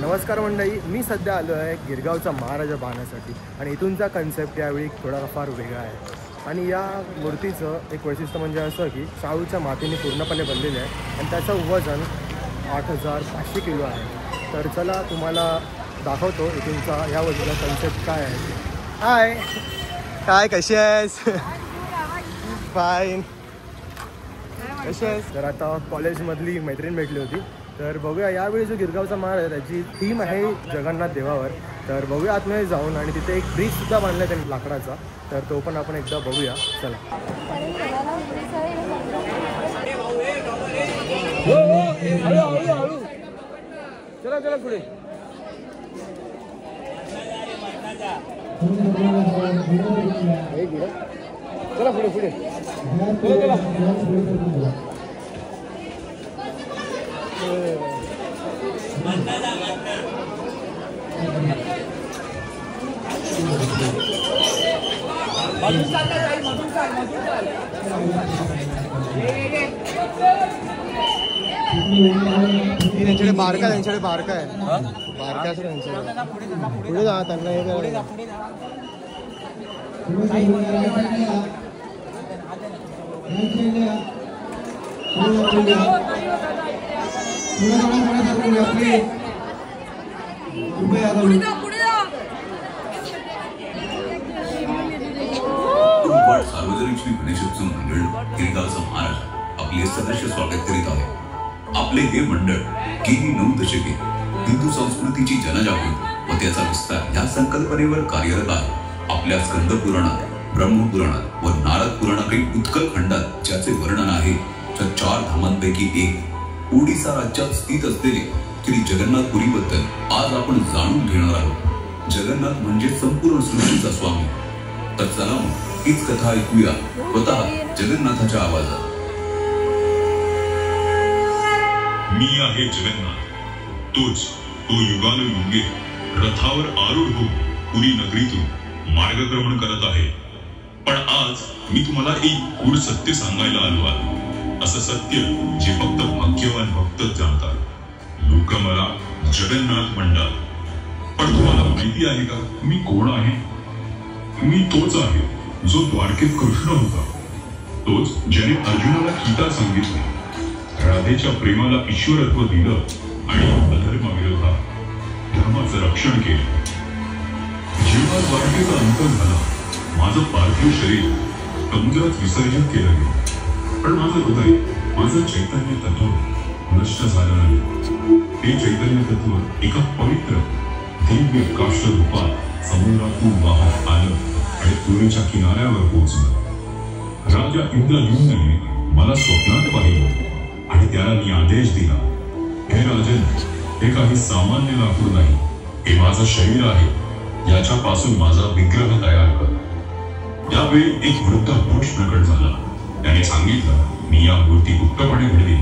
नमस्कार मंडळी, मी सध्या आलो आहे गिरगावचा महाराजा पाहण्यासाठी आणि इथूनचा कन्सेप्ट यावेळी थोडाफार वेगळा आहे. आणि या मूर्तीचं एक वैशिष्ट्य म्हणजे असं की शाहूच्या मातीने पूर्णपणे बनलेले आहे आणि त्याचं वजन 8500 किलो आहे. तर चला तुम्हाला दाखवतो इथूनचा या वजनाचा कन्सेप्ट काय आहे. हाय, काय कशी आहेस? फाईन, कशी आहेस? तर आता कॉलेजमधली मैत्रीण भेटली होती, तर बघूया यावेळी जो गिरगावचा महाराज आहे त्याची थीम आहे जगन्नाथ देवावर. तर बघूया आतमध्ये जाऊन, आणि तिथे एक ब्रिजसुद्धा बांधला आहे त्यांनी लाकडाचा, तर तो पण आपण एकदा बघूया. चला चला चला पुढे. चला पुढे पुढे चला चला. त्यांच्याकडे बारका, त्यांच्याकडे बारका आहे, बारका असं त्यांच्याकडे. पुढे जा, त्यांना हे करा. सार्वजनिक श्री गणेशोत्सव मंडळ गिरगावचा महाराज आपले सदस्य स्वागत करीत आहे. आपले हे मंडळ गेली 9 दशके हिंदू संस्कृतीची जनजागृती व त्याचा विस्तार या संकल्पनेवर कार्यरत आहे. आपल्या स्कंद पुराणात, ब्रह्मपुराणात व नारद पुराणातील उत्कल खंडात ज्याचे वर्णन आहे त्या 4 धामांपैकी एक ओडिसा राज्यात स्थित असलेले श्री जगन्नाथपुरीबद्दल आज आपण जाणून घेणार आहोत. जगन्नाथ म्हणजे संपूर्ण सृष्टीचा स्वामी. तर चला मग हीच कथा ऐकूया स्वतः जगन्नाथाच्या आवाजात. मी आहे जगन्नाथ, तोच तो युगानुयुगे रथावर आरूढ होऊन पुरी नगरीतून मार्गक्रमण करत आहे. पण आज मी तुम्हाला एक गूढ सत्य सांगायला आलो आहे. असं सत्य जे फक्त भाग्यवान भक्तच जाणतात. लोक मला जगन्नाथ म्हणतात, पण तुम्हाला माहिती आहे का मी कोण आहे? मी तोच आहे जो द्वारकेत कृष्ण होता, तोच ज्याने अर्जुनाला गीता सांगितली, राधेच्या प्रेमाला ईश्वरत्व दिलं आणि अधर्माविरोधात धर्माचं रक्षण केलं. जेव्हा द्वारकेचा अंत झाला, माझं पार्थिव शरीर समुद्रात विसर्जित केलं गेलं. पण माझं हृदय, माझं चैतन्य तत्व नष्ट झालं नाही. ते चैतन्य तत्व एका पवित्र दिव्य काष्ठ रूपात समुद्रातून वाहत आलं आणि पुरीच्या किनाऱ्यावर पोहोचलं. राजा इंद्रद्युम्नने मला स्वप्नात पाहिलं आणि त्याला मी आदेश दिला, हे राजन, हे काही सामान्य लाकूड नाही, हे माझं शरीर आहे. याच्यापासून माझा विग्रह तयार कर. त्यावेळी एक वृद्ध पुरुष प्रकट झाला. त्याने सांगितलं, मी या मूर्ती गुप्तपणे घडवी,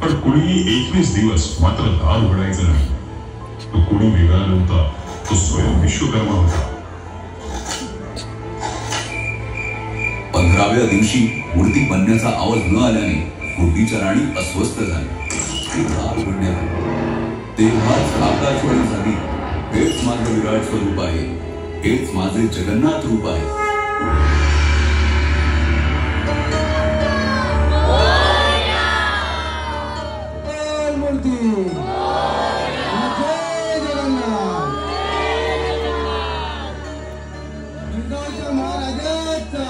पण कुणीही 21 दिवस मात्र दार उघडायचं नाही. तो कुणी वेगळा नव्हता, तो स्वयं विश्वकर्मा होता. 15व्या दिवशी मूर्ती बनण्याचा आवाज न आल्याने मूर्तीच्या राणी अस्वस्थ झाली. दार उघडण्यात आले तेव्हाच आकाशवाणी झाली, हेच माझं विराट स्वरूप आहे, हेच माझे जगन्नाथ रूप आहे. महाराजाचा